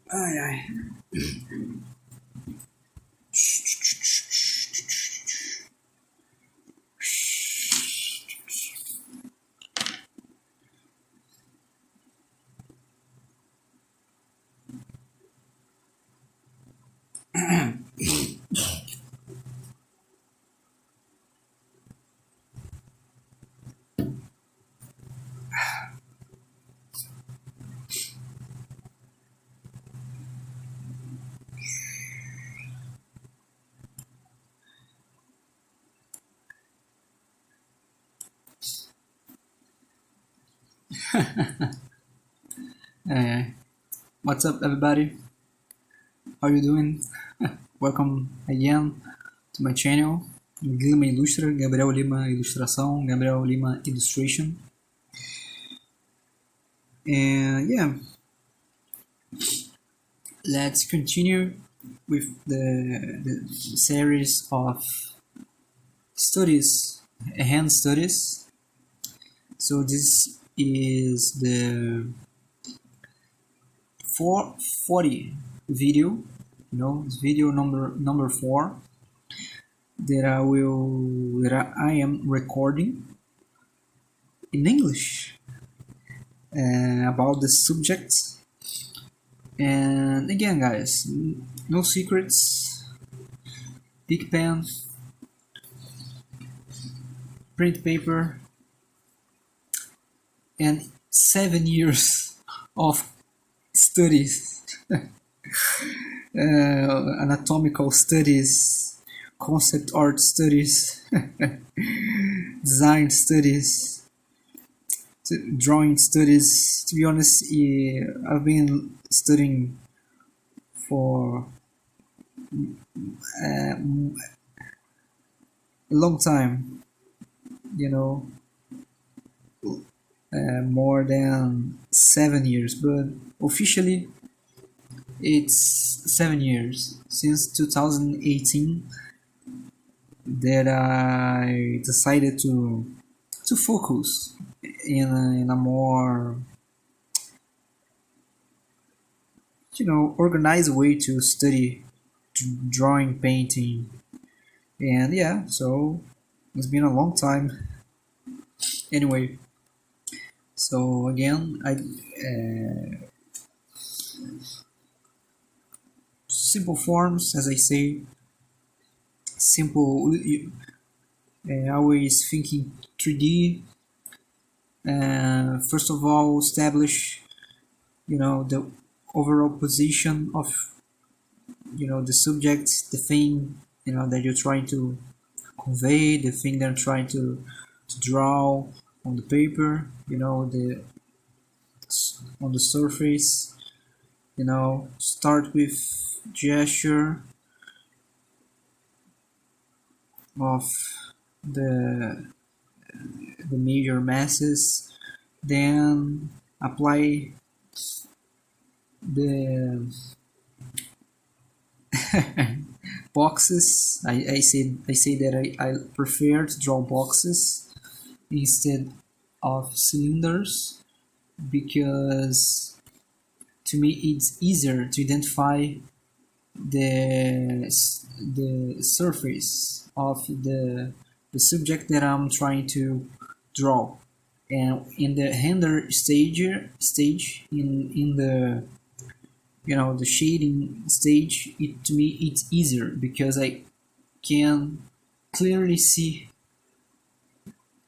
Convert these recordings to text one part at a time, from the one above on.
Ai, ai. What's up, everybody? How you doing? Welcome again to my channel, Glimailustra, Gabriel Lima Ilustração, Gabriel Lima Illustration. And yeah, let's continue with the series of studies, hand studies. So this is the 440 video, it's video number 4 that I am recording in English about the subject. And again, guys, no secrets. Bic pen, print paper, and 7 years of studies, anatomical studies, concept art studies, design studies, drawing studies. To be honest, I've been studying for a long time, more than 7 years, but officially it's 7 years, since 2018 that I decided to focus in a more organized way to study drawing, painting. And yeah, so it's been a long time anyway. So again, simple forms, as I say, simple, always thinking 3D. First of all, establish the overall position of the subject, the thing that you're trying to convey, the thing that I'm trying to draw on the paper, on the surface. Start with gesture of the major masses, then apply the boxes. I say that I prefer to draw boxes instead of cylinders, because to me it's easier to identify the surface of the subject that I'm trying to draw. And in the render stage, in the the shading stage, to me it's easier because I can clearly see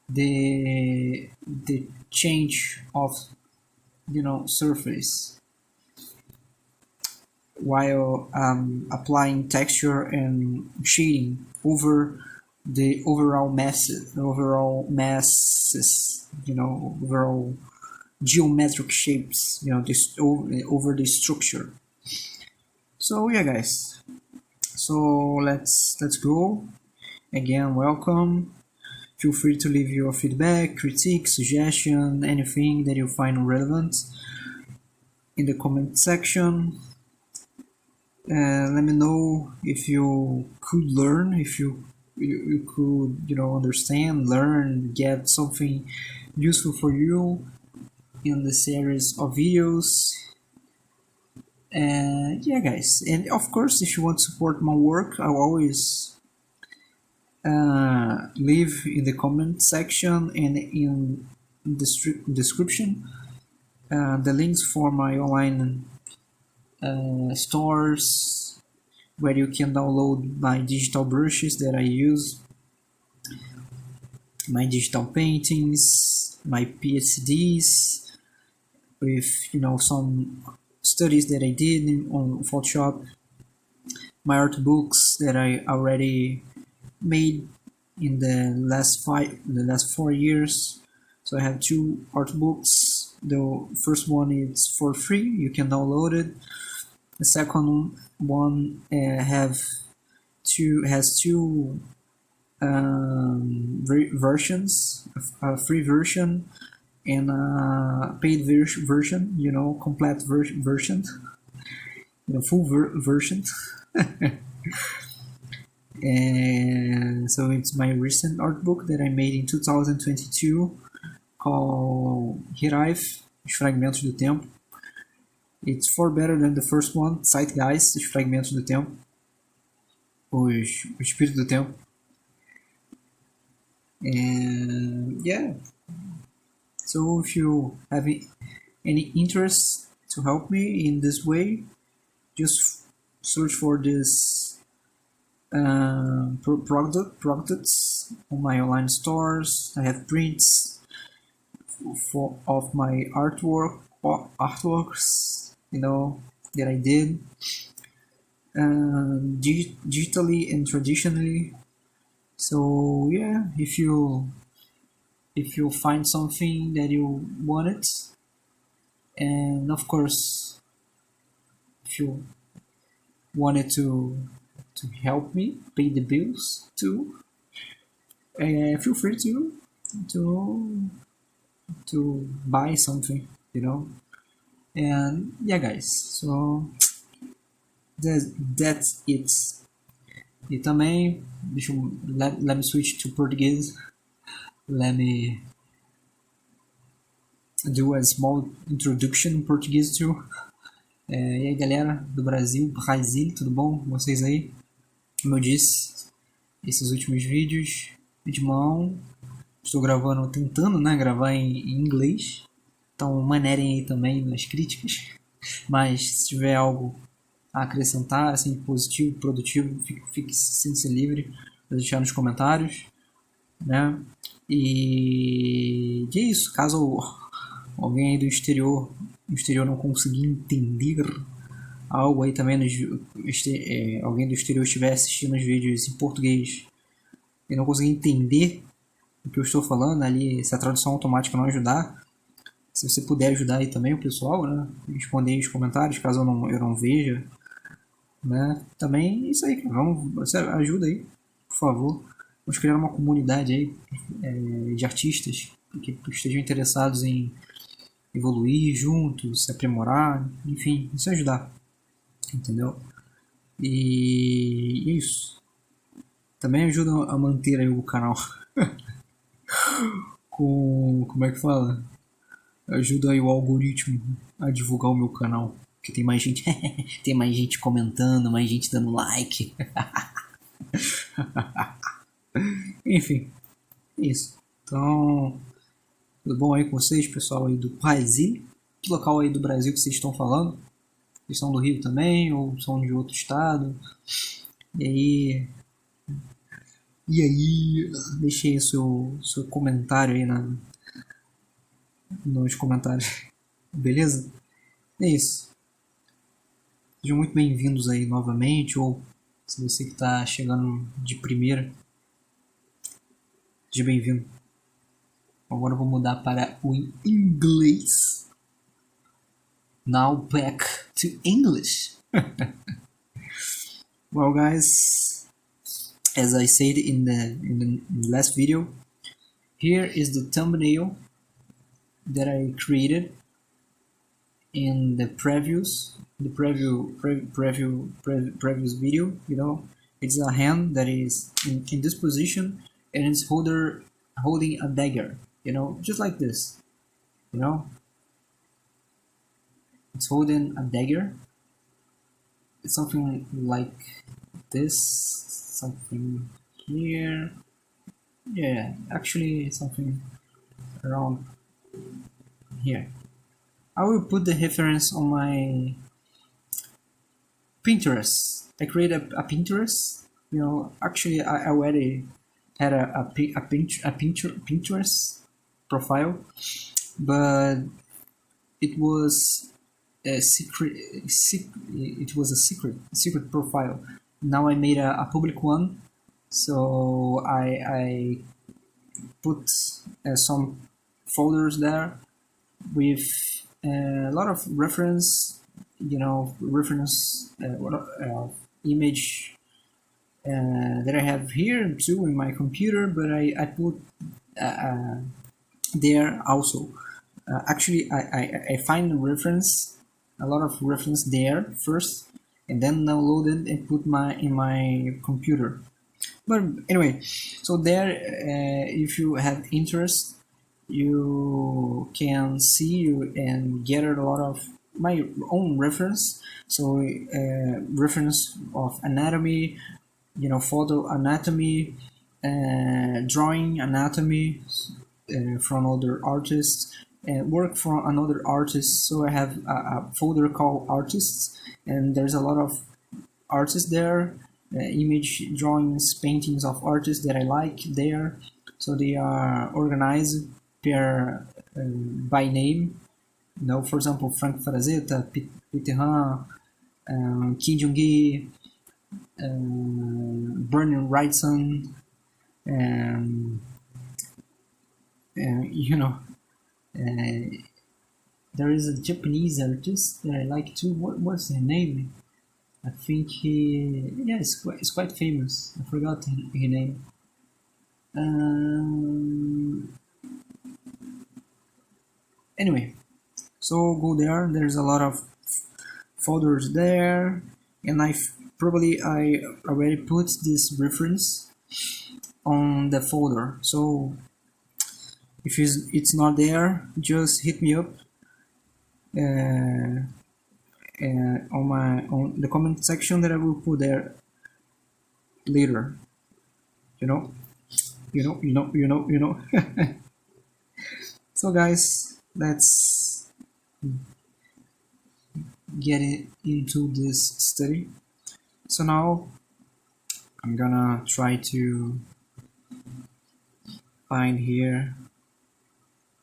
the change of surface, while applying texture and shading over the overall masses, overall geometric shapes, this over the structure. So yeah, guys. So let's go. Again, welcome. Feel free to leave your feedback, critique, suggestion, anything that you find relevant in the comment section. Let me know if you could learn, if you could understand, learn, get something useful for you in the series of videos. And yeah, guys, and of course, if you want to support my work, I'll always leave in the comment section and in the description the links for my online stores, where you can download my digital brushes that I use, my digital paintings, my PhDs with some studies that I did on Photoshop, my art books that I already made in the last 4 years. So I have 2 art books. The first one is for free, you can download it. The second one has two versions, a free version and a paid version, complete version, full version. And so it's my recent art book that I made in 2022 called Hiraiv, Os Fragmentos do Tempo. It's far better than the first one, Zeitgeist, Os Fragmentos do Tempo, o Espírito do Tempo. And yeah, so if you have any interest to help me in this way, just search for this products on my online stores. I have prints of my artworks, that I did digitally and traditionally. So yeah, if you find something that you wanted, and of course if you wanted to help me pay the bills too, feel free to buy something, and yeah, guys, so that's it. E também, let me switch to Portuguese. Let me do a small introduction in Portuguese too. E aí, galera do Brasil, Brasil, tudo bom com vocês aí? Como eu disse, esses últimos vídeos de mão, estou tentando gravar em inglês. Então manerem aí também nas críticas. Mas se tiver algo a acrescentar, assim, positivo, produtivo, sinta-se livre para deixar nos comentários, né? E é isso. Caso alguém aí do exterior não conseguir entender algo aí também, alguém do exterior estiver assistindo os vídeos em português e não conseguir entender o que eu estou falando ali, se a tradução automática não ajudar, se você puder ajudar aí também o pessoal, né? Responder aí os comentários, caso eu não veja, né? Também é isso aí, cara. Você ajuda aí, por favor. Vamos criar uma comunidade aí de artistas que estejam interessados em evoluir juntos, se aprimorar, enfim, isso ajudar, entendeu? E é isso. Também ajuda a manter aí o canal como é que fala? Ajuda aí o algoritmo a divulgar o meu canal, que tem mais gente tem mais gente comentando, mais gente dando like. Enfim, isso. Então, tudo bom aí com vocês, pessoal aí do Brasil? Que local aí do Brasil que vocês estão falando? Vocês são do Rio também ou são de outro estado? E aí, deixe aí seu comentário aí nos comentários, beleza? É isso. Sejam muito bem-vindos aí novamente, ou se você que está chegando de primeira, de bem-vindo. Agora eu vou mudar para o inglês. Now back to English. Well, guys, as I said in the last video, here is the thumbnail that I created in the previous video. You know, it's a hand that is in this position and it's holding a dagger, you know, just like this, you know, it's holding a dagger. It's something like this, something here, yeah, actually something around here. I will put the reference on my Pinterest. I created a Pinterest. You know, actually, I already had a Pinterest profile, but it was a secret. It was a secret profile. Now I made a public one, so I put some folders there with a lot of reference, you know, image that I have here too in my computer, but I put there also. Actually, I find a lot of reference there first, and then download it and put in my computer. But anyway, so there, if you have interest, you can see and gather a lot of my own reference. So reference of anatomy, you know, photo anatomy, drawing anatomy from other artists, work from another artist. So I have a folder called artists, and there's a lot of artists there, image drawings, paintings of artists that I like there. So they are organized per by name. You know, for example, Frank Frazetta, Peter Han, Kim Jong-gi, Bernie Wrightson, you know, there is a Japanese artist that I like too. What's her name? I think it's quite famous. I forgot her name. Anyway, so go there. There's a lot of folders there, and I already put this reference on the folder. So if it's not there, just hit me up on the comment section that I will put there later. You know. So guys, let's get into this study. So now I'm gonna try to find here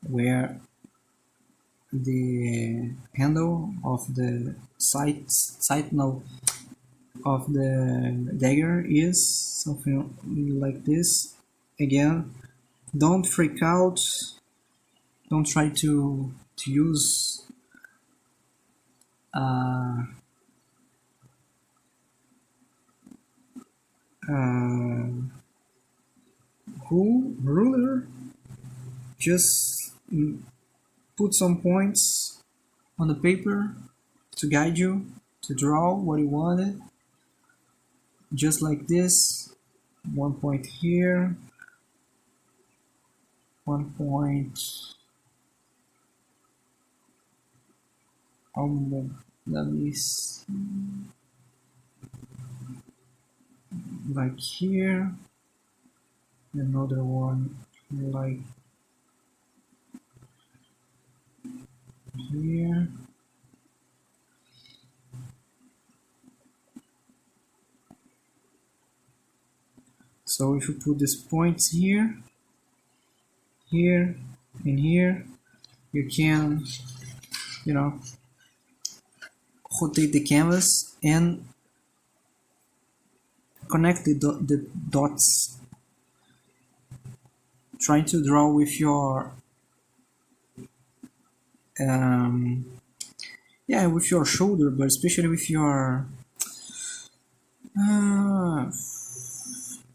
where the handle of the side note of the dagger is, something like this. Again, don't freak out, don't try to use ruler. Just put some points on the paper to guide you to draw what you wanted, just like this. 1 point here, 1 point on the, let me see, like here, another one like here. So if you put these points here, here, and here, you can, you know, rotate the canvas and connect the dots trying to draw with your yeah, with your shoulder, but especially with your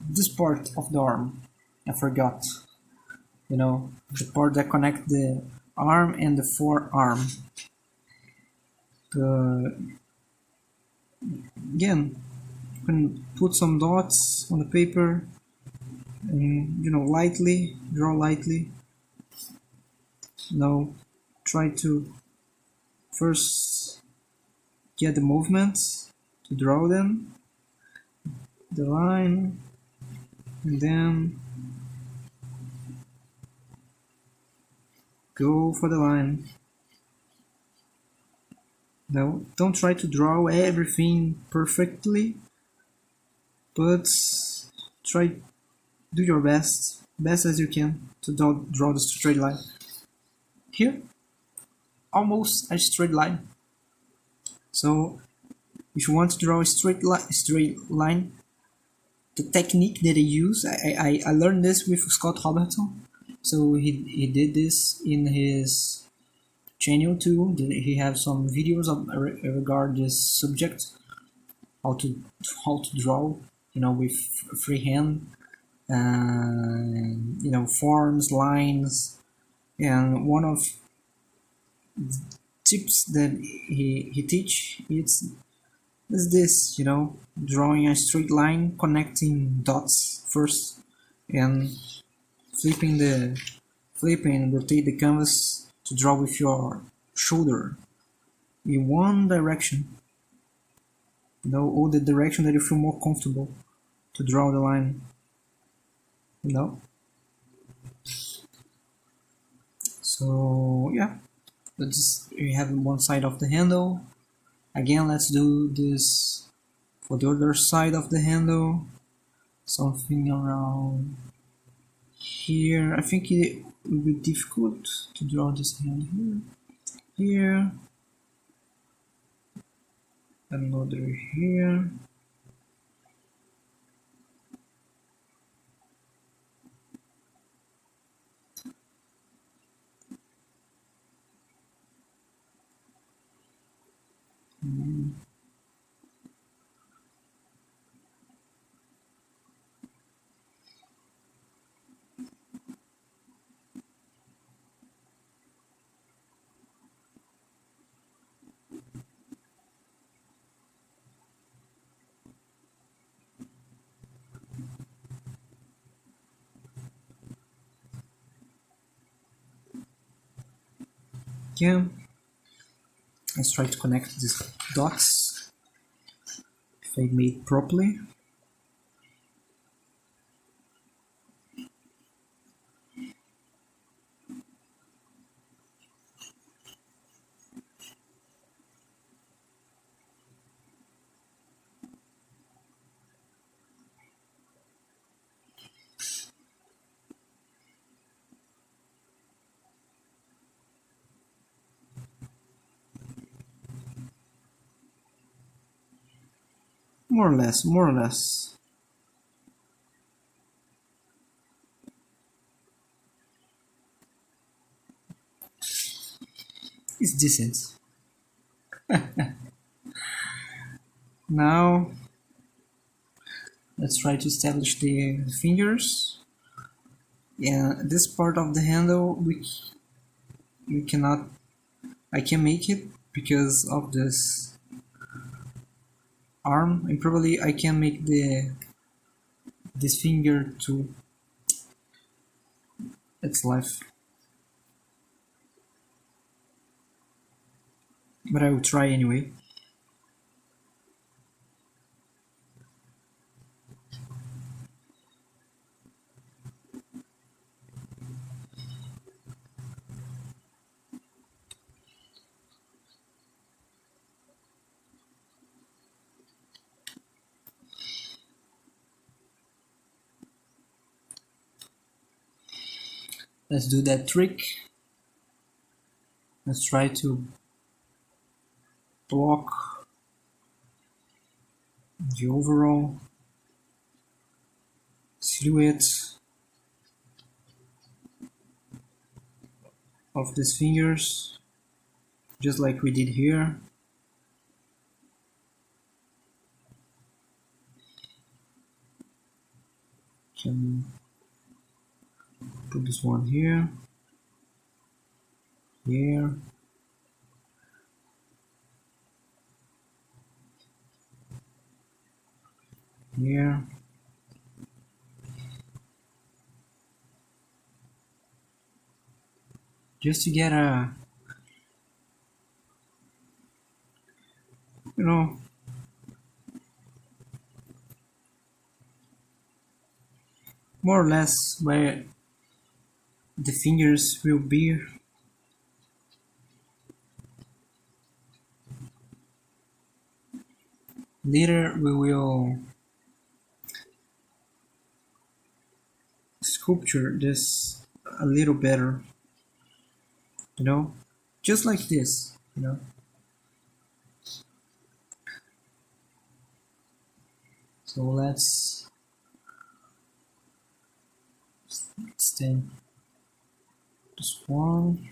this part of the arm. I forgot. You know, the part that connect the arm and the forearm. Again, you can put some dots on the paper and, you know, lightly draw lightly. Now try to first get the movements to draw them, the line, and then go for the line. Now don't try to draw everything perfectly, but try do your best as you can to draw the straight line. Here, almost a straight line. So if you want to draw a straight line, the technique that I use, I learned this with Scott Robertson. So he did this in his channel too. He has some videos regard this subject, how to draw, you know, with freehand, you know, forms, lines, and one of the tips that he teach is this, you know, drawing a straight line, connecting dots first, and flipping, rotate the canvas to draw with your shoulder in one direction. You know, all the direction that you feel more comfortable to draw the line. You know. So yeah, we have one side of the handle. Again, let's do this for the other side of the handle. Something around here. I think it will be difficult to draw this hand here, another here. Yeah, let's try to connect these dots if I made properly. More or less. It's decent. Now, let's try to establish the fingers. Yeah, this part of the handle, we cannot, I can make it because of this arm, and probably I can make this finger too. It's life. But I will try anyway. Let's do that trick. Let's try to block the overall silhouette of these fingers, just like we did here. Can put this one here, here, here. Just to get a, you know, more or less where the fingers will be. Later we will sculpture this a little better, you know, just like this, you know. So let's extend this one.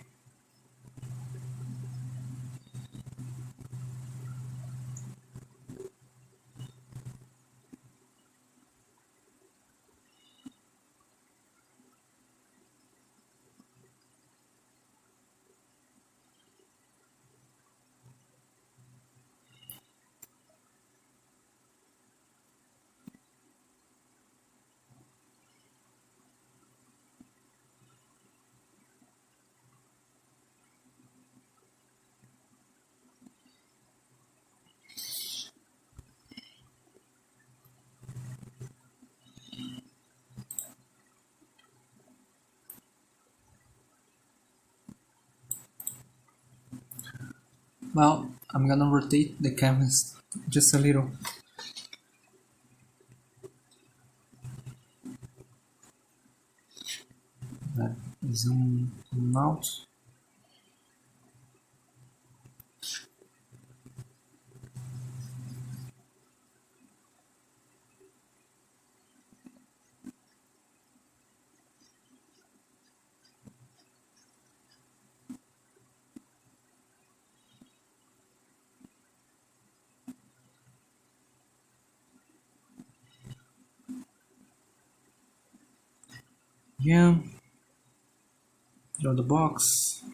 Well, I'm gonna rotate the canvas just a little. That zoom out. Yeah, draw the box.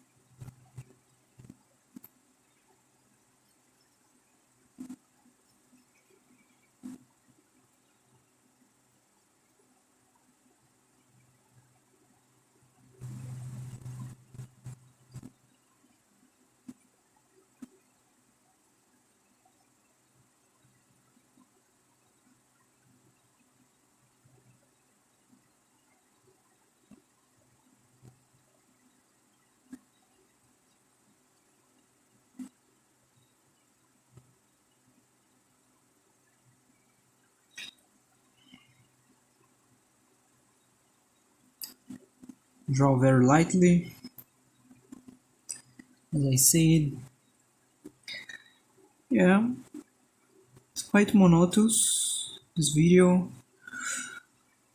Draw very lightly. As I said, yeah, it's quite monotonous, this video.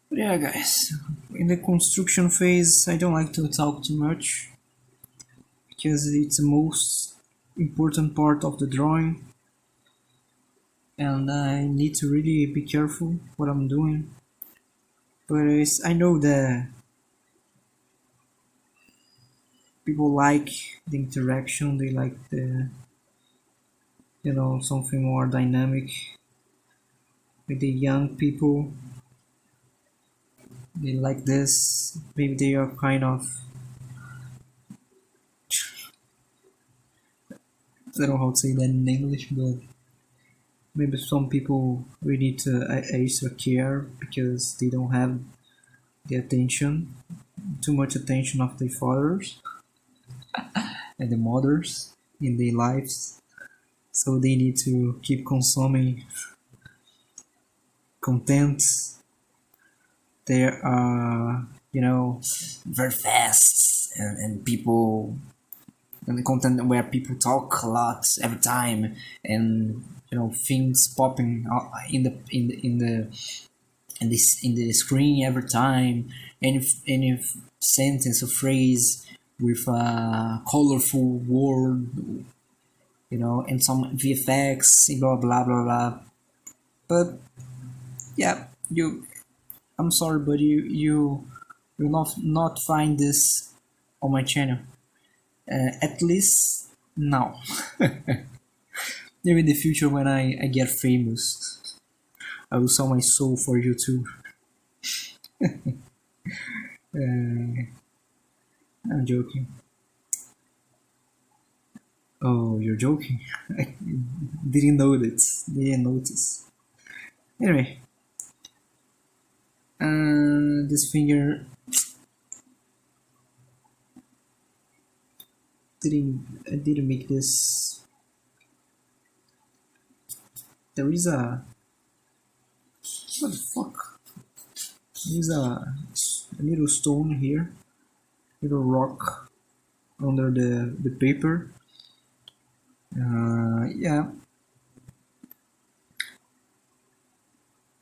But yeah, guys, in the construction phase, I don't like to talk too much because it's the most important part of the drawing, and I need to really be careful what I'm doing. But I know that people like the interaction, they like the, you know, something more dynamic with the young people. They like this. Maybe they are kind of, I don't know how to say that in English, but maybe some people we need to extra care because they don't have the attention, too much attention of their fathers and the mothers in their lives. So they need to keep consuming content. They are, you know, very fast, and people, and the content where people talk a lot every time, and you know, things popping out in the screen every time. Any sentence or phrase with a colorful world, you know, and some VFX, blah blah blah blah. But yeah, I'm sorry, but you will not find this on my channel. At least now. Maybe in the future when I get famous, I will sell my soul for YouTube. Uh, I'm joking. Oh, you're joking? I didn't know that. Didn't notice. Anyway, this finger didn't make this. There is a what the fuck? There is a little stone here, little rock under the paper. Yeah.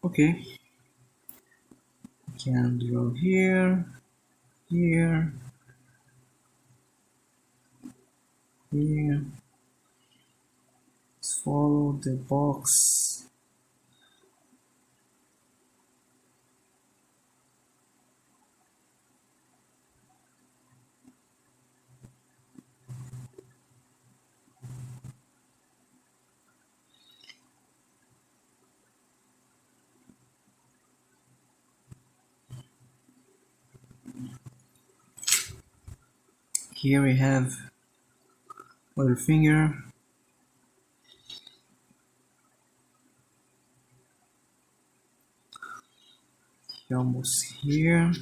Okay. Can draw here, here, here. Let's follow the box. Here we have other finger. Almost here,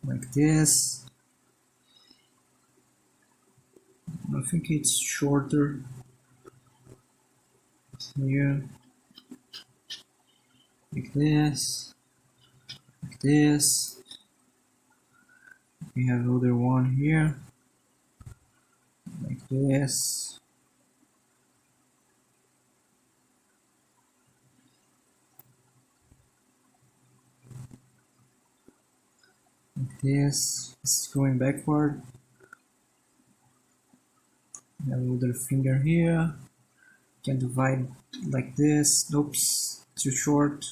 like this. I think it's shorter here, like this, like this. We have other one here, like this. Like this. This is going backward. We have other finger here. Can divide like this. Oops, too short.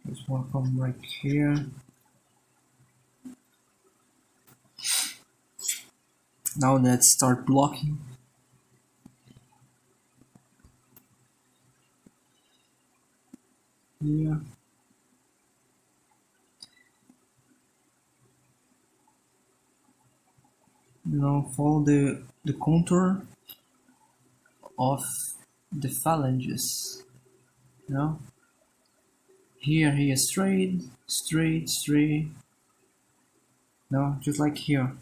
This one come right here. Now let's start blocking. Here. Now follow the contour of the phalanges. You know? Here, straight, straight, straight. No, just like here.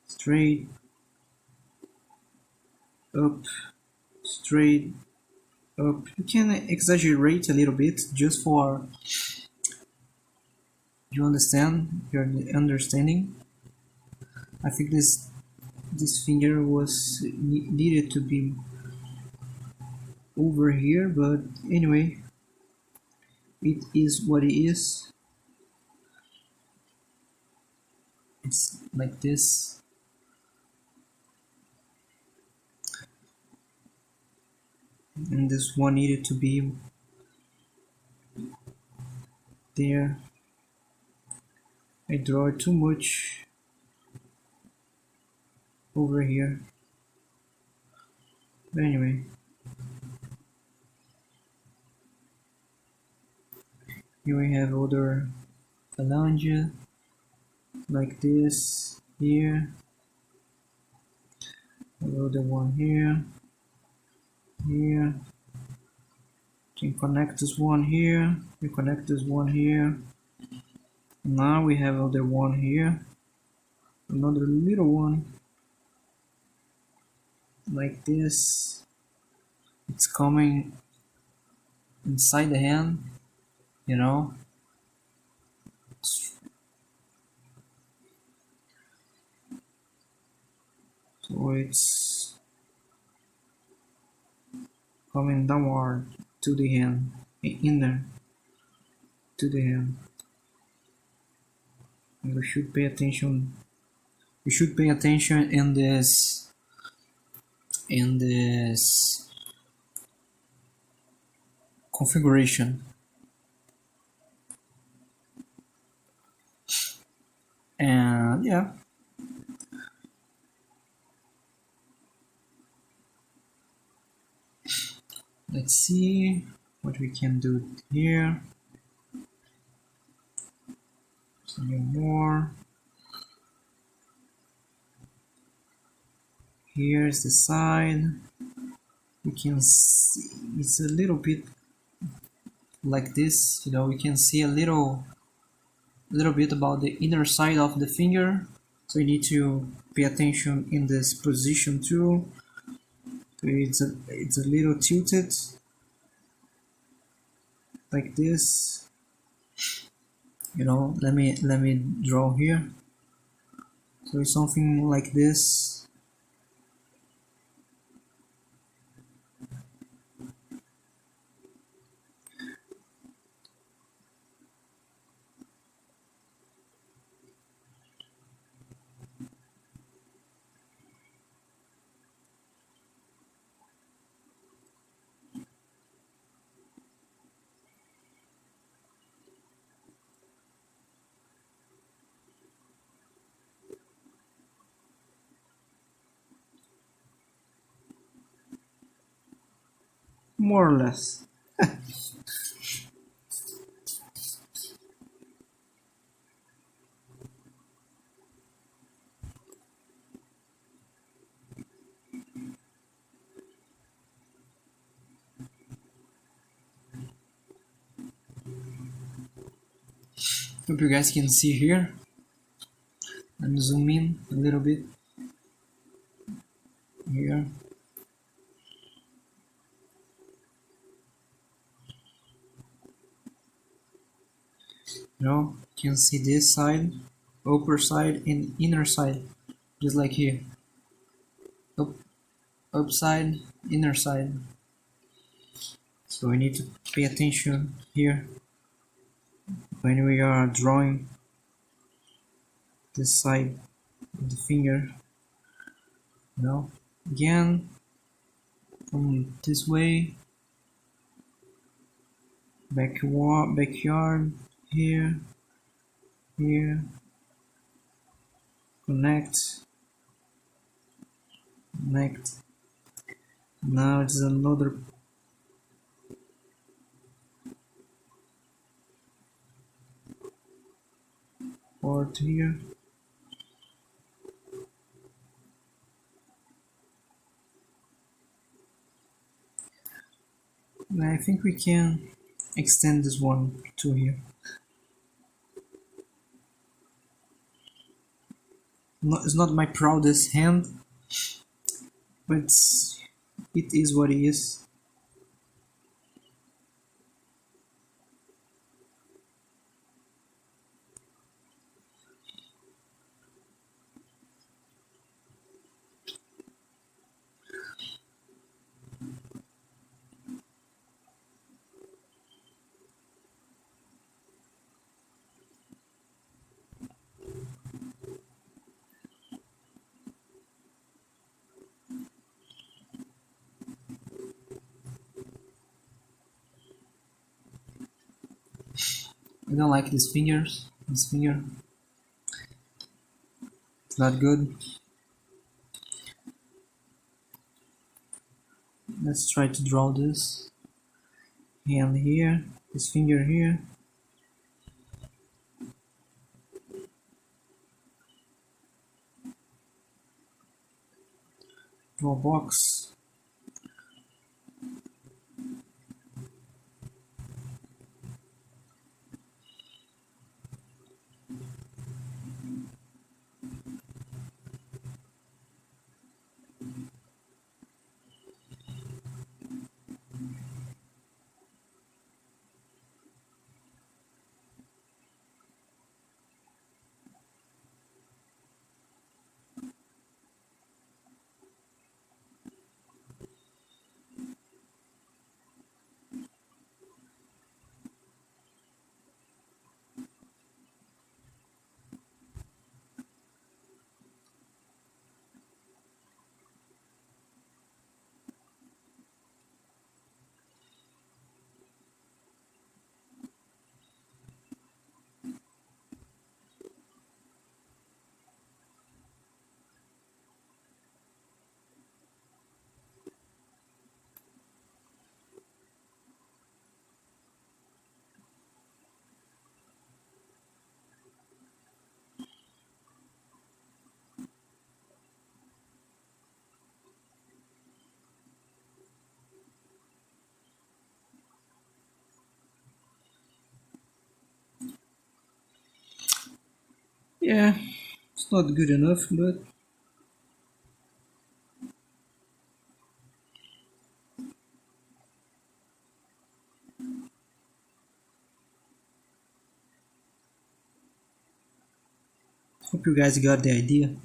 Straight, up, straight, up. You can exaggerate a little bit just for you understand your understanding. I think this finger was needed to be over here, but anyway, it is what it is. It's like this. And this one needed to be there. I draw too much over here. But anyway, here we have other phalange like this here. Another one here. Here. Can connect this one here. We connect this one here. Now we have other one here. Another little one like this. It's coming inside the hand, you know. So it's coming downward to the hand, inner to the hand. We should pay attention. We should pay attention in this configuration. And yeah, let's see what we can do here. Some more. Here's the side. We can see it's a little bit like this. You know, we can see a little bit about the inner side of the finger. So you need to pay attention in this position too. So it's a little tilted like this. You know, let me draw here. So it's something like this. More or less. Hope you guys can see here. Let me zoom in a little bit here. You know, you can see this side, upper side and inner side, just like here. Up side, inner side. So we need to pay attention here when we are drawing this side of the finger. You know, again, from this way, backyard, here, here, connect. Now it's another part here. And I think we can extend this one to here. It's not my proudest hand, but it is what it is. I don't like these fingers. This finger, it's not good. Let's try to draw this hand here, this finger here. Draw a box. Yeah, it's not good enough, but hope you guys got the idea.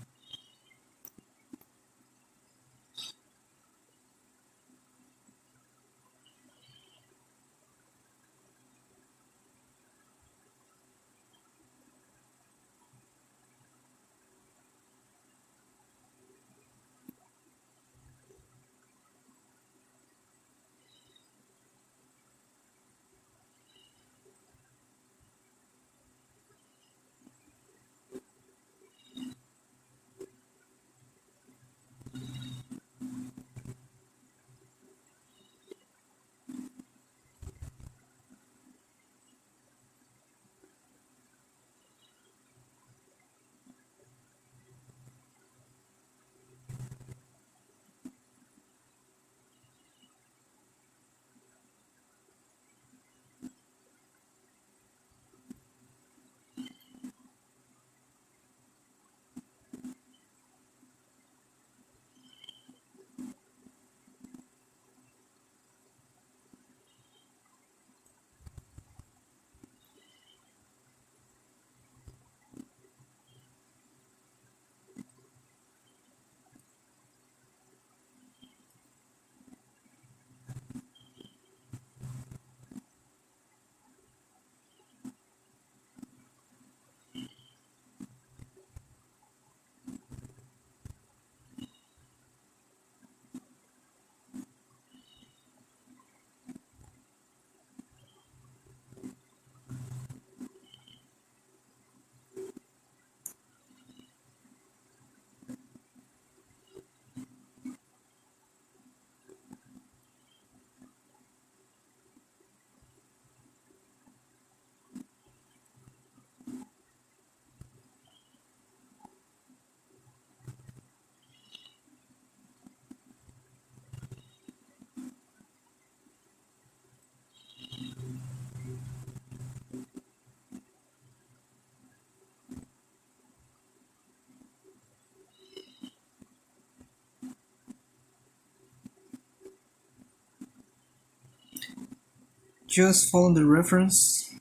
Just follow the reference,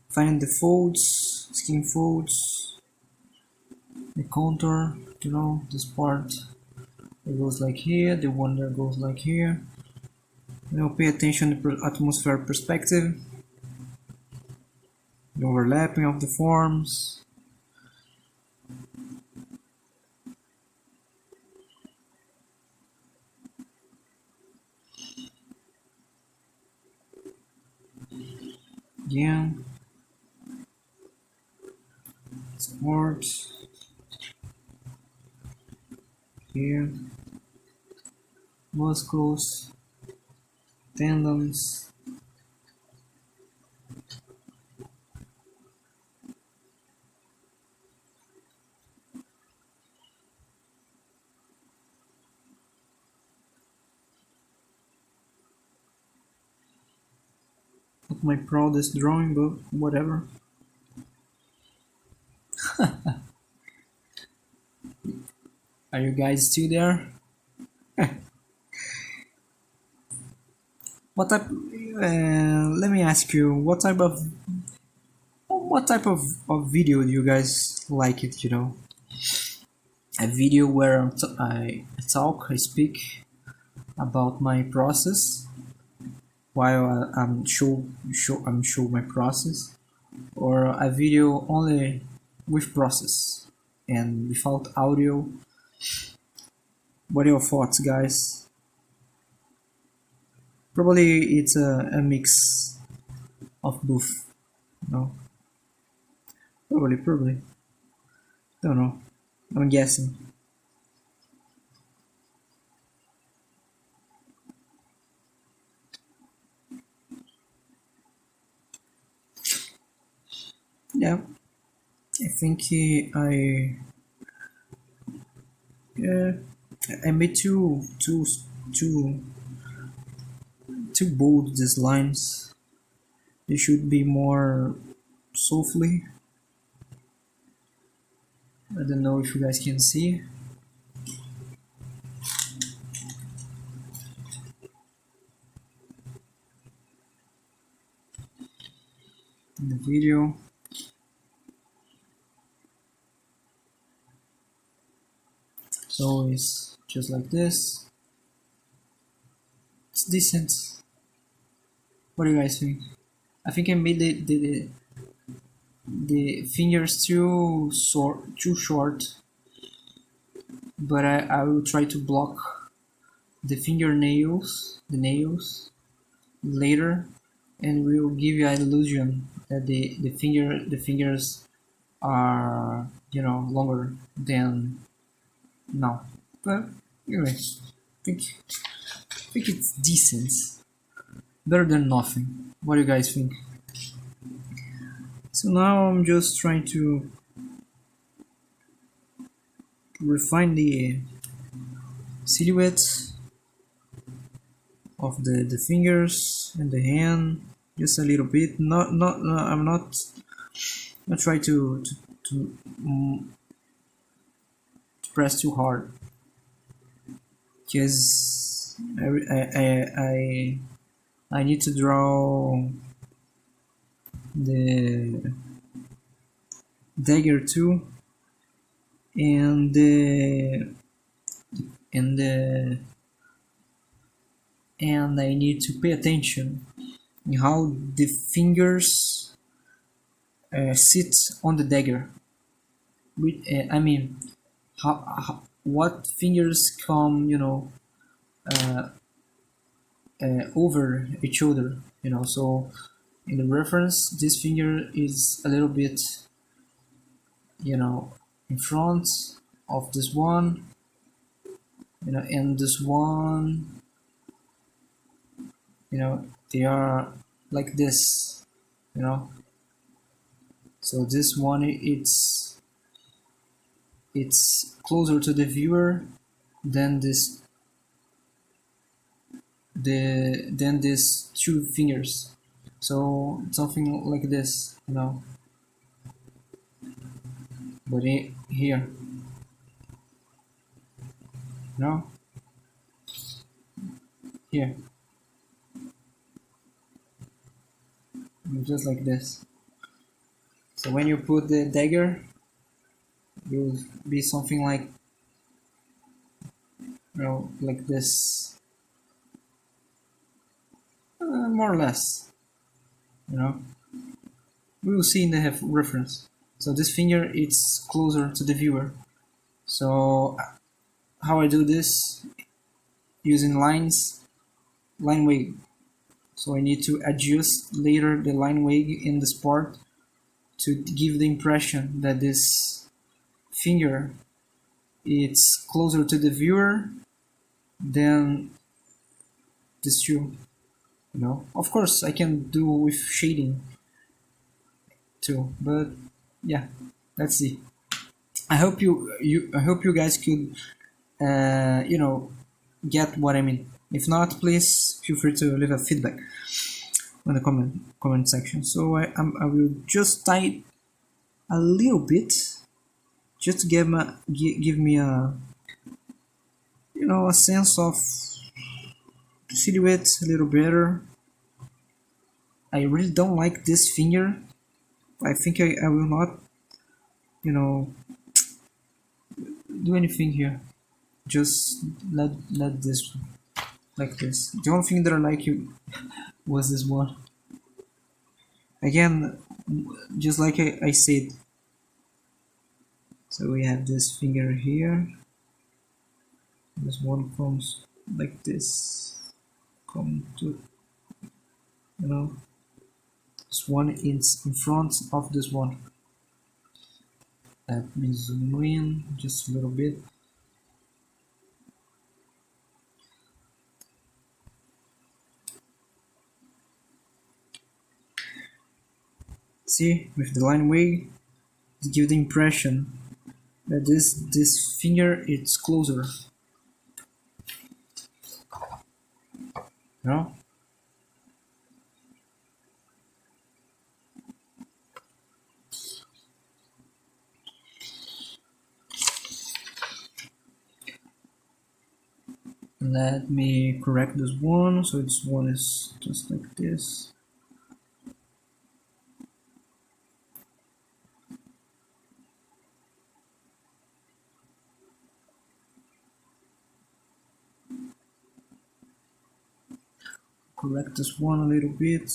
find the folds, skin folds, the contour, this part that goes like here, the one that goes like here. Pay attention to the atmosphere perspective, the overlapping of the forms. Again, support here, muscles, tendons. Not my proudest drawing, but whatever. Are you guys still there? What type? Let me ask you, what type of video do you guys like it? A video where I talk, I speak about my process while I'm show my process, or a video only with process and without audio. What are your thoughts, guys? Probably it's a mix of both. No, probably. Don't know. I'm guessing. Yeah, I think uh, I made too bold these lines. They should be more softly. I don't know if you guys can see. In the video. So it's just like this. It's decent. What do you guys think? I think I made the fingers too short, but I will try to block the fingernails, the nails later, and we will give you an illusion that the fingers are, you know, longer than now. But anyway, I think it's decent, better than nothing. What do you guys think? So now I'm just trying to refine the silhouette of the fingers and the hand just a little bit. I'm not try to press too hard, because I need to draw the dagger too, and the and I need to pay attention in how the fingers sit on the dagger. I mean, what fingers come, you know, over each other, you know. So in the reference, this finger is a little bit, you know, in front of this one, you know, and this one, you know, they are like this, you know. So this one, it's closer to the viewer than these two fingers. So something like this, you know. But here, you know, here, just like this. So when you put the dagger, it will be something like, you know, like this, more or less, you know. We will see in the reference. So this finger, it's closer to the viewer. So how I do this, using line weight. So I need to adjust later the line weight in this part to give the impression that this finger, it's closer to the viewer than this two, you know. Of course I can do with shading too, but yeah, let's see. I hope you guys could, you know, get what I mean. If not, please feel free to leave a feedback on the comment section. So I will just type a little bit, just to give me a, you know, a sense of silhouette a little better. I really don't like this finger. I think I will not, you know, do anything here. Just let this like this. The only thing that I like you was this one. Again, just like I said. So we have this finger here. This one comes like this. Come to, you know, this one is in front of this one. Let me zoom in just a little bit. See, with the line weight, it gives the impression that this finger is closer. You know? Let me correct this one, so this one is just like this. Correct this one a little bit.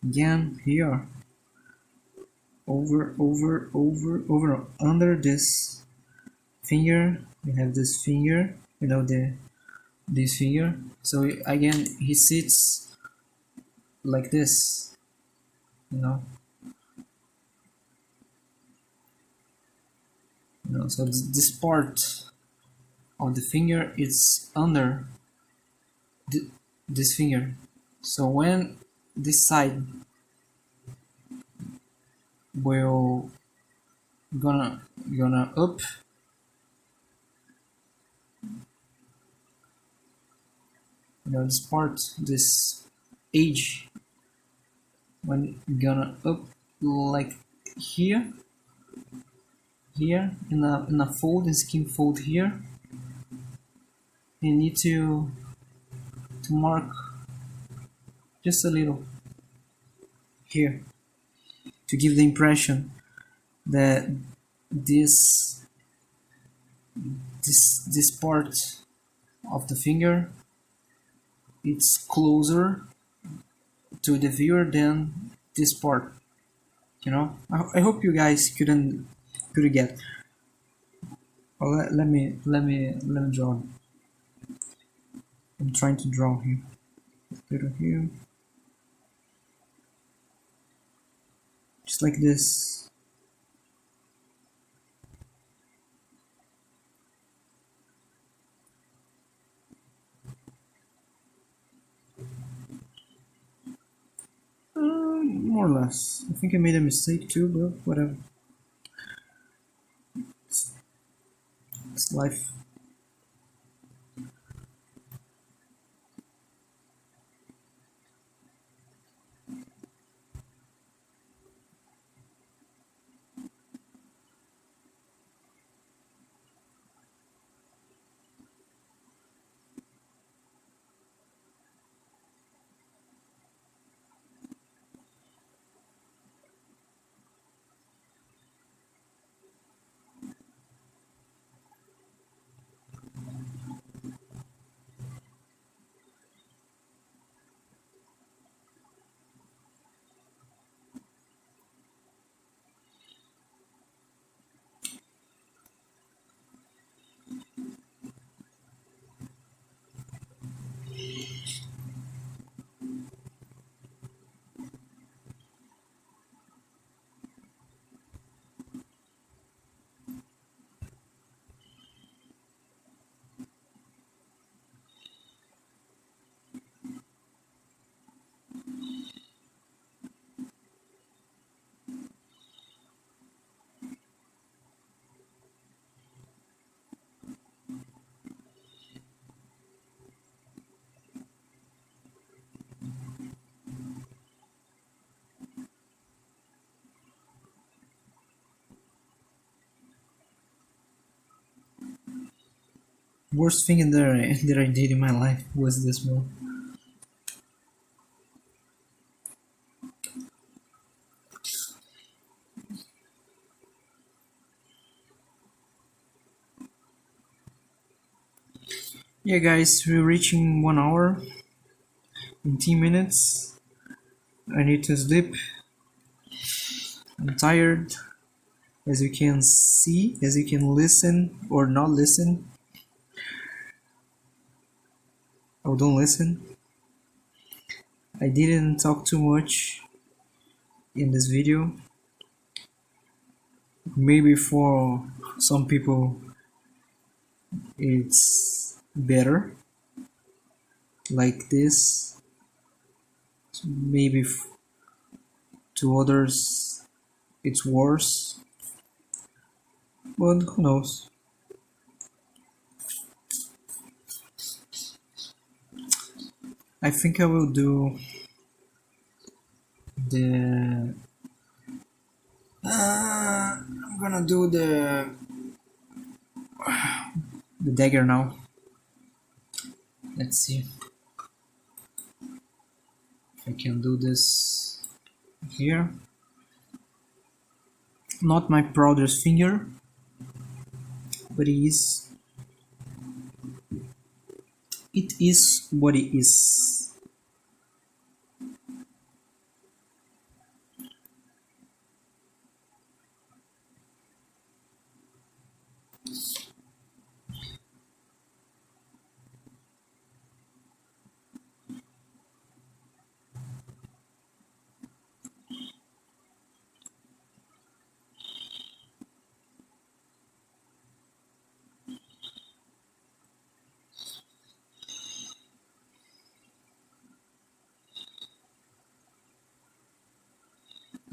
Again, here, over, under this finger, we have this finger, this finger. So again, he sits like this, you know. So this part of the finger is under this finger. So when this side will gonna up, this part, this edge, when gonna up like here, in a fold, in skin fold here, you need to mark just a little here to give the impression that this this part of the finger, it's closer to the viewer than this part. I hope you guys couldn't get. Well, let me draw. I'm trying to draw here. Little here, just like this. More or less. I think I made a mistake too, but whatever. It's life. Worst thing that I did in my life was this one. Yeah, guys, we're reaching 1 hour in 10 minutes. I need to sleep. I'm tired. As you can see, as you can listen or not listen. Oh, don't listen. I didn't talk too much in this video. Maybe for some people it's better like this. Maybe to others it's worse. But who knows? I think I will do the I'm gonna do the dagger now. Let's see if I can do this here. Not my proudest finger, but it is what it is.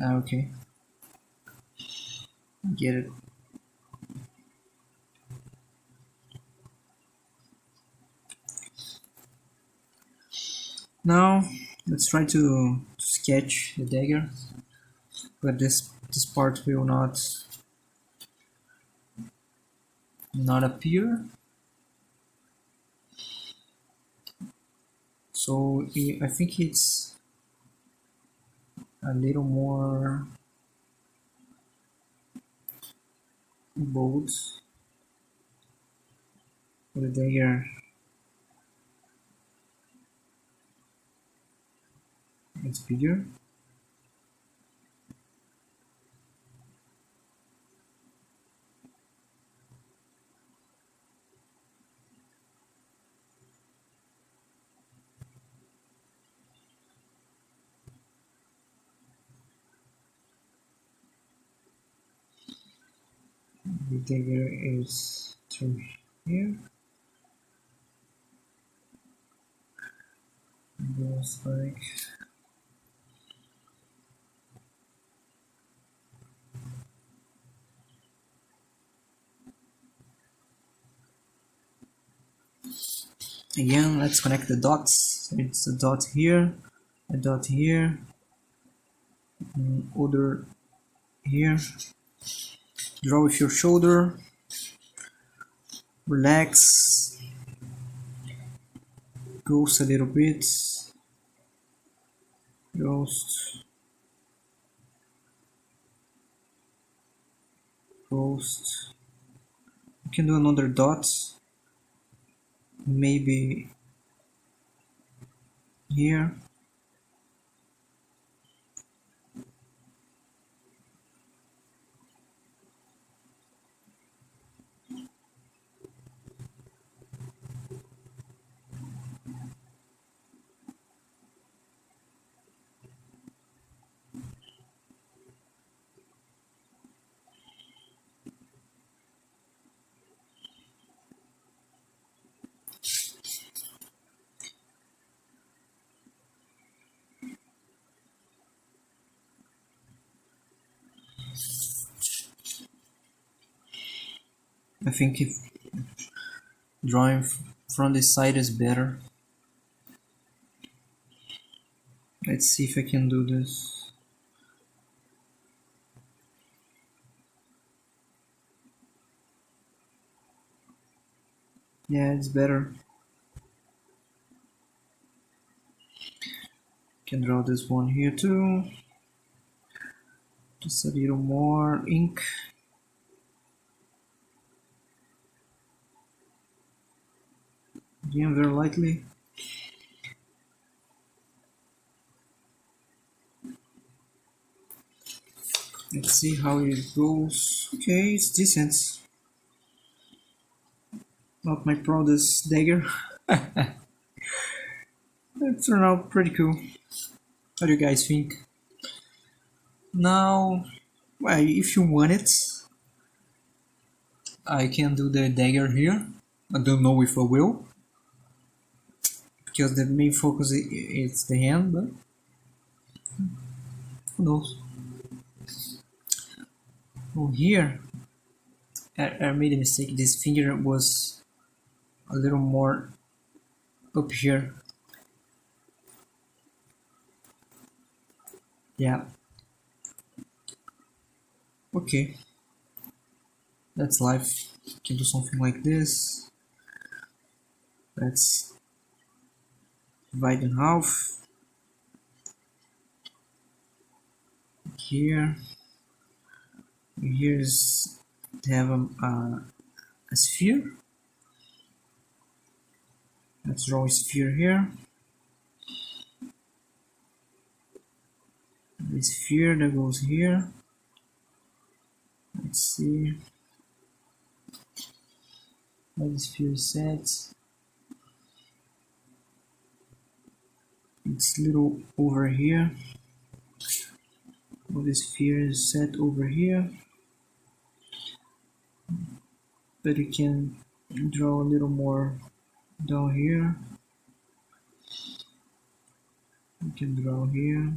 Okay, get it. Now let's try to sketch the dagger, but this part will not appear. So I think it's a little more bold for the dagger. It's bigger. The dagger is through here. It goes like again. Let's connect the dots. It's a dot here, a dot here, other here. Draw with your shoulder. Relax. Ghost a little bit. Ghost. Ghost. You can do another dot. Maybe here. I think if drawing from this side is better. Let's see if I can do this. Yeah, it's better. Can draw this one here too. Just a little more ink. Again, very lightly. Let's see how it goes. Okay, it's decent. Not my proudest dagger. It turned out pretty cool. What do you guys think? Now, well, if you want it, I can do the dagger here. I don't know if I will, because the main focus is the hand, but who knows? Oh, here I made a mistake. This finger was a little more up here. Yeah. Okay, that's life. Can do something like this. Let's divide in half. Here, here's have a sphere. Let's draw a sphere here. The sphere that goes here. Let's see how the sphere sets. It's little over here. Well, the sphere is set over here, but you can draw a little more down here. You can draw here.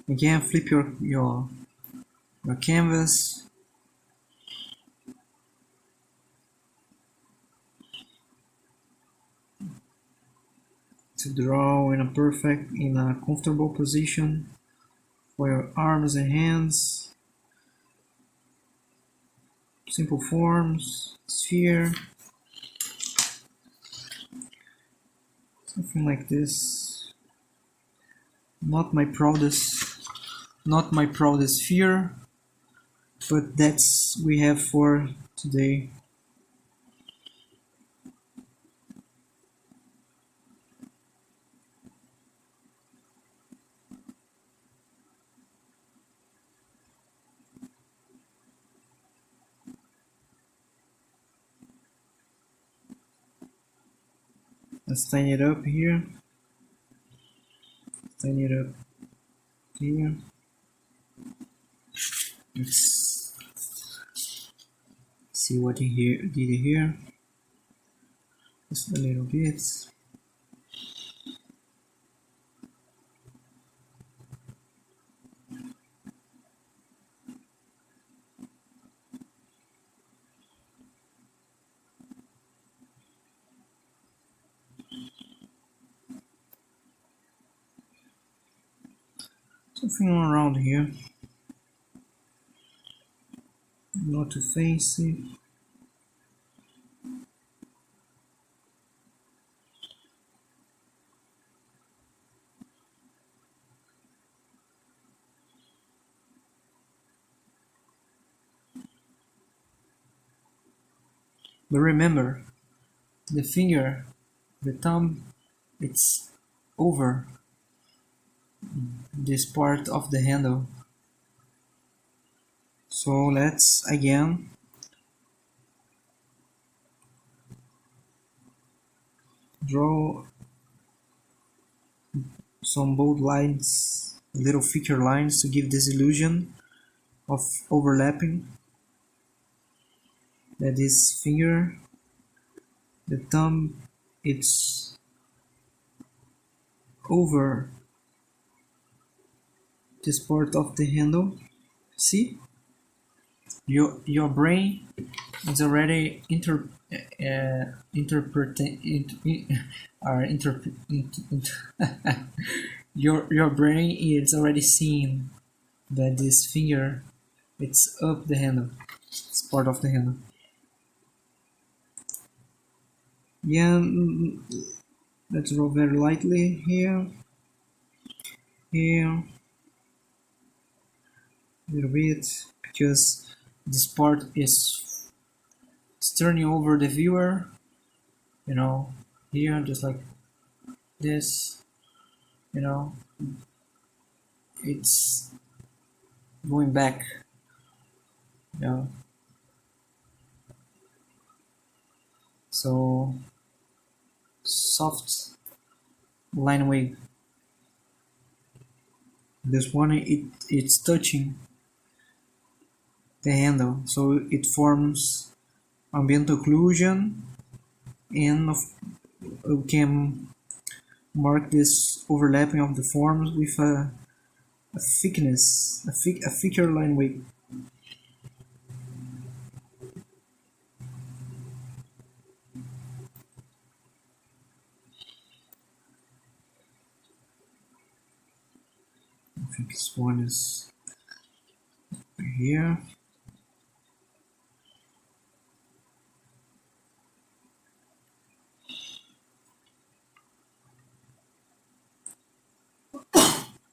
Again, flip your canvas. To draw in a comfortable position for your arms and hands. Simple forms, sphere, something like this. Not my proudest sphere, but that's we have for today. Let's tighten it up here. Tighten it up here. Let's see what he did here. Just a little bit. Something around here. Not too fancy. But remember, the finger, the thumb, it's over this part of the handle. So let's again draw some bold lines, little feature lines to give this illusion of overlapping. That is finger, the thumb, it's over this part of the handle. See? Your brain is already your brain is already seeing that this finger it's up the handle. It's part of the handle. Yeah, let's draw very lightly here, a little bit, because this part is turning over the viewer, you know, here, just like this, you know, it's going back, you know. So soft line wave. This one it's touching the handle, so it forms ambient occlusion, and we can mark this overlapping of the forms with a thickness, a thicker line weight. I think this one is here.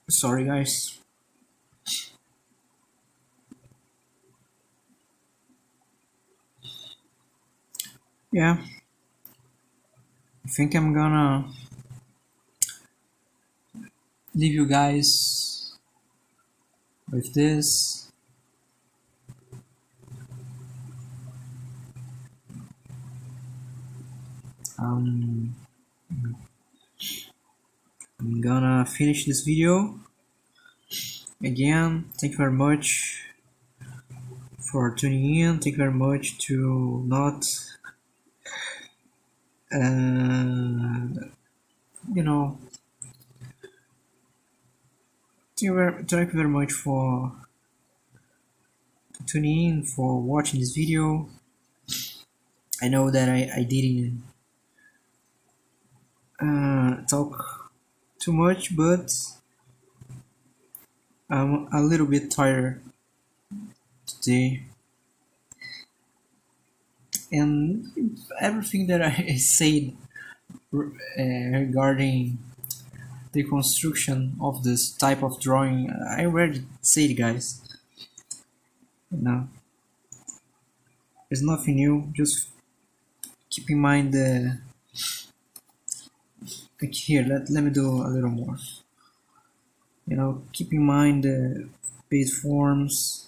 Sorry guys. Yeah, I think I'm gonna leave you guys with this. I'm gonna finish this video. Again, thank you very much for tuning in. Thank you very much to not you know, thank you very much for tuning in, for watching this video. I know that I didn't talk too much, but I'm a little bit tired today, and everything that I said regarding the construction of this type of drawing, I already said, guys. You know, there's nothing new. Just keep in mind the like here. Let me do a little more. You know, keep in mind the base forms.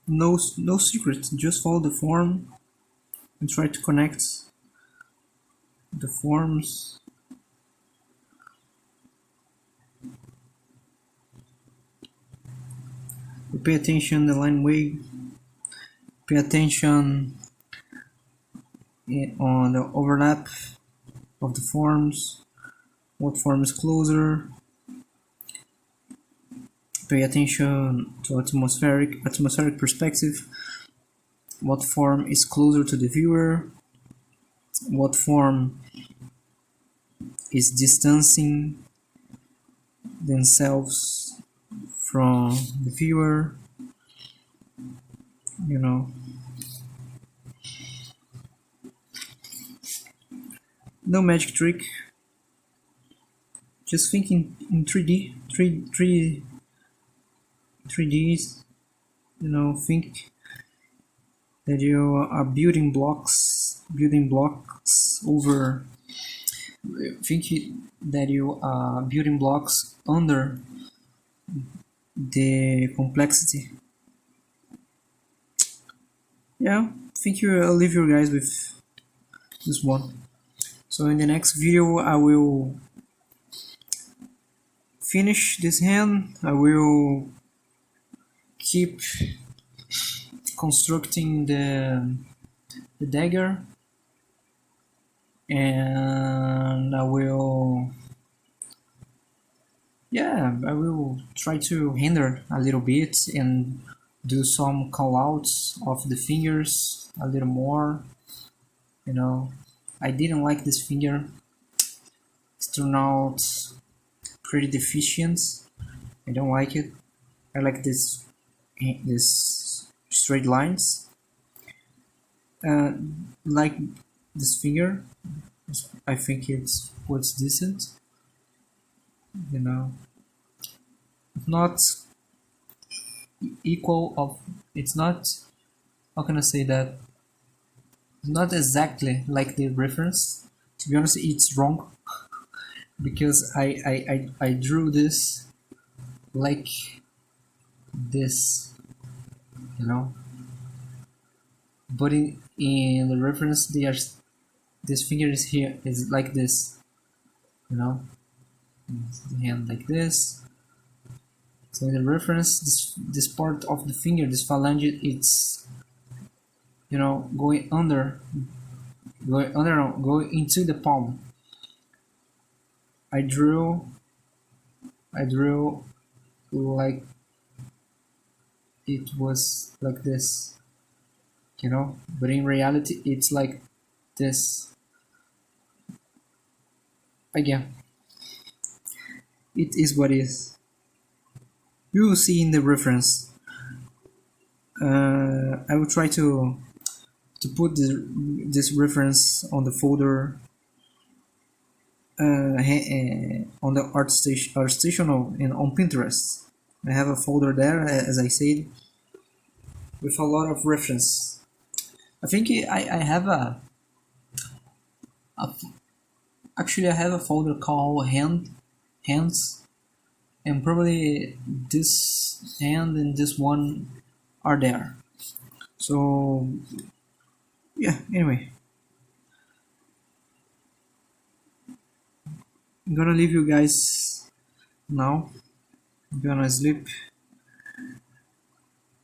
No secret. Just follow the form and try to connect the forms. Pay attention the line weight. Pay attention on the overlap of the forms. What form is closer? Pay attention to atmospheric perspective. What form is closer to the viewer? What form is distancing themselves from the viewer? You know, no magic trick. Just think in 3D, 3Ds. You know, think that you are building blocks over. Think that you are building blocks under the complexity. Yeah, I think I'll leave you guys with this one. So in the next video I will finish this hand. I will keep constructing the dagger, and I will yeah, I will try to hinder a little bit and do some callouts of the fingers a little more. You know, I didn't like this finger. It's turned out pretty deficient. I don't like it. I like this straight lines. Uh, like this finger, I think it's what's decent. You know, not equal of. It's not. How can I say that? Not exactly like the reference. To be honest, it's wrong because I drew this like this, you know. But in the reference, this finger is here is like this, you know. The hand like this. So in the reference, this part of the finger, this phalange, it's, you know, going under, going into the palm. I drew like it was like this, you know, but in reality it's like this. Again, it is what it is. You will see in the reference. I will try to put this reference on the folder on the Artstation and on Pinterest. I have a folder there, as I said, with a lot of reference. I think I have actually I have a folder called hands, and probably this hand and this one are there. So yeah, anyway, I'm gonna leave you guys now. I'm gonna sleep.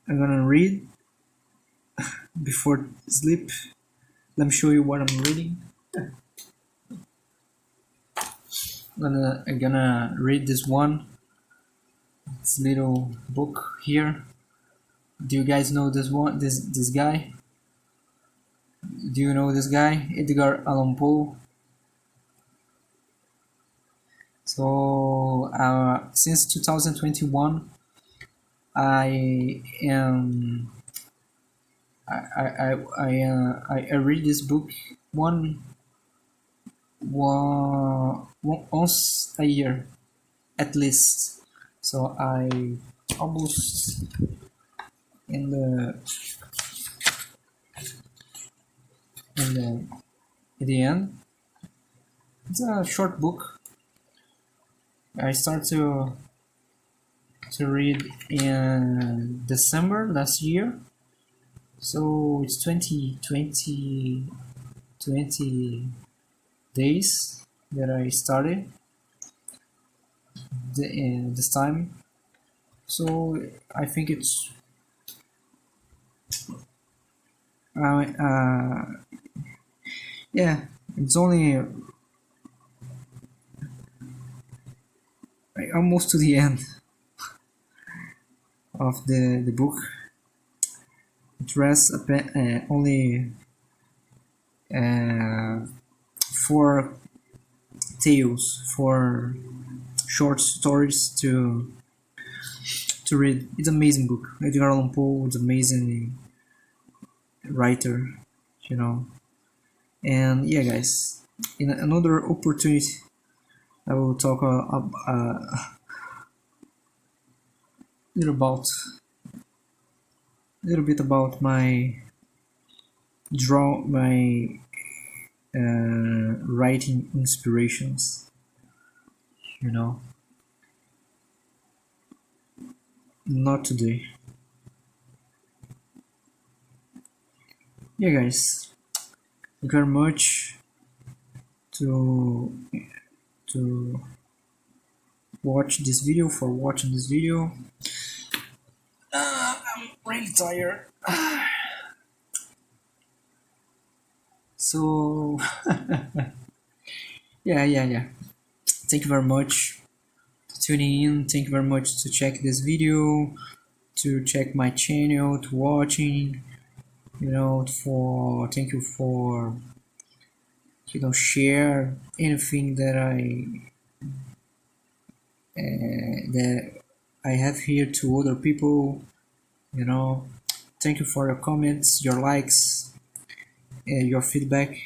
I'm gonna read before sleep. Let me show you what I'm reading. I'm gonna read this one. This little book here. Do you guys know this one? This guy? Do you know this guy? Edgar Allan Poe. So since 2021, I am I read this book once a year at least. So I almost in the at the end. It's a short book. I start to read in December last year. So it's 20 days that I started this time. So I think it's yeah, it's only almost to the end of the book. It rests only 4 tales, 4 short stories to read. It's an amazing book. Edgar Allan Poe is an amazing writer, you know. And yeah, guys, in another opportunity, I will talk little about a little bit about my writing inspirations, you know. Not today. Yeah, guys, thank you very much to watch this video, for watching this video. I'm really tired. So yeah. Thank you very much tuning in. Thank you very much to check this video, to check my channel, to watching. Thank you for share anything that I have here to other people. Thank you for your comments, your likes, your feedback,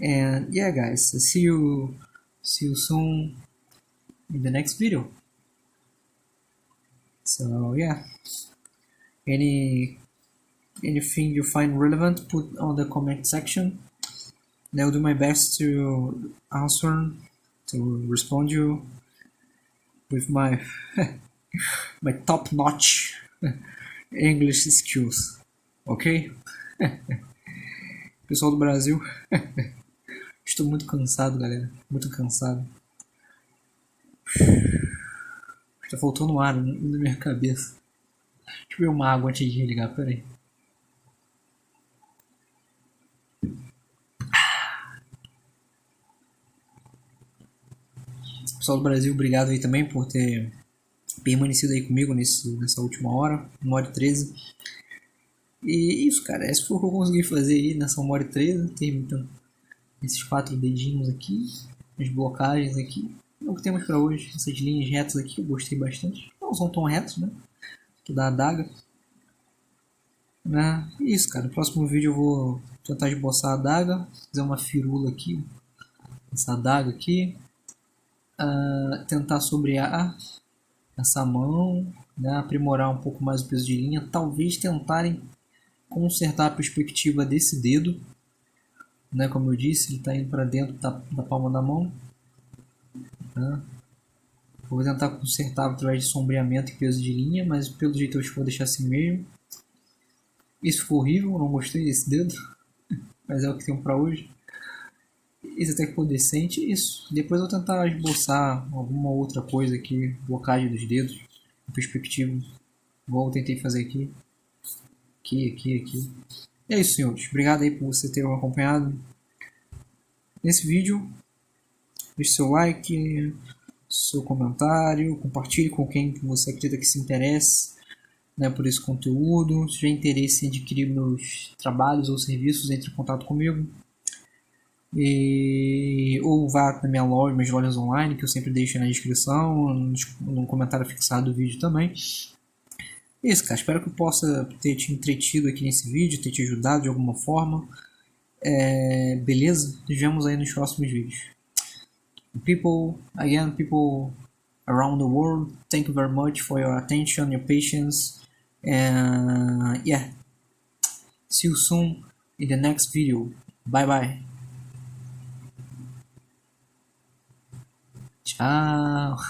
and yeah, guys, see you soon in the next video. So yeah, anything you find relevant, put on the comment section. I'll do my best to answer, to respond you with my my top-notch English skills, ok? Pessoal do Brasil, estou muito cansado, galera, muito cansado. Está faltando ar na minha cabeça. Deixa eu ver uma água antes de ligar, peraí. Pessoal do Brasil, obrigado aí também por ter permanecido aí comigo nessa última hora, 1h13. E isso, cara, esse foi o que eu consegui fazer aí nessa 1h13, terminando esses 4 dedinhos aqui, as blocagens aqui. É o que temos para hoje, essas linhas retas aqui, eu gostei bastante. Não são tão retos, né? Que dá a adaga. E isso, cara, no próximo vídeo eu vou tentar esboçar a adaga, fazer uma firula aqui, essa adaga aqui. Tentar sombrear essa mão, né, aprimorar um pouco mais o peso de linha, talvez tentarem consertar a perspectiva desse dedo, né, como eu disse, ele está indo para dentro da palma da mão, né. Vou tentar consertar através de sombreamento e peso de linha, mas pelo jeito eu vou deixar assim mesmo. Isso ficou horrível, não gostei desse dedo, mas é o que temos para hoje. Esse até que ficou decente. Isso. Depois eu vou tentar esboçar alguma outra coisa aqui. Blocagem dos dedos. Em perspectiva. Igual eu tentei fazer aqui. Aqui. E é isso, senhores. Obrigado aí por você ter acompanhado nesse vídeo. Deixe seu like, seu comentário. Compartilhe com quem você acredita que se interesse, né, por esse conteúdo. Se tiver interesse em adquirir meus trabalhos ou serviços, entre em contato comigo. Ou vá na minha loja, minhas lojas online, que eu sempre deixo na descrição, no comentário fixado do vídeo também. Isso, cara, espero que eu possa ter te entretido aqui nesse vídeo, ter te ajudado de alguma forma. Beleza? Nos vemos aí nos próximos vídeos. People around the world, thank you very much for your attention, your patience, and yeah, see you soon in the next video. Bye bye. Tchau.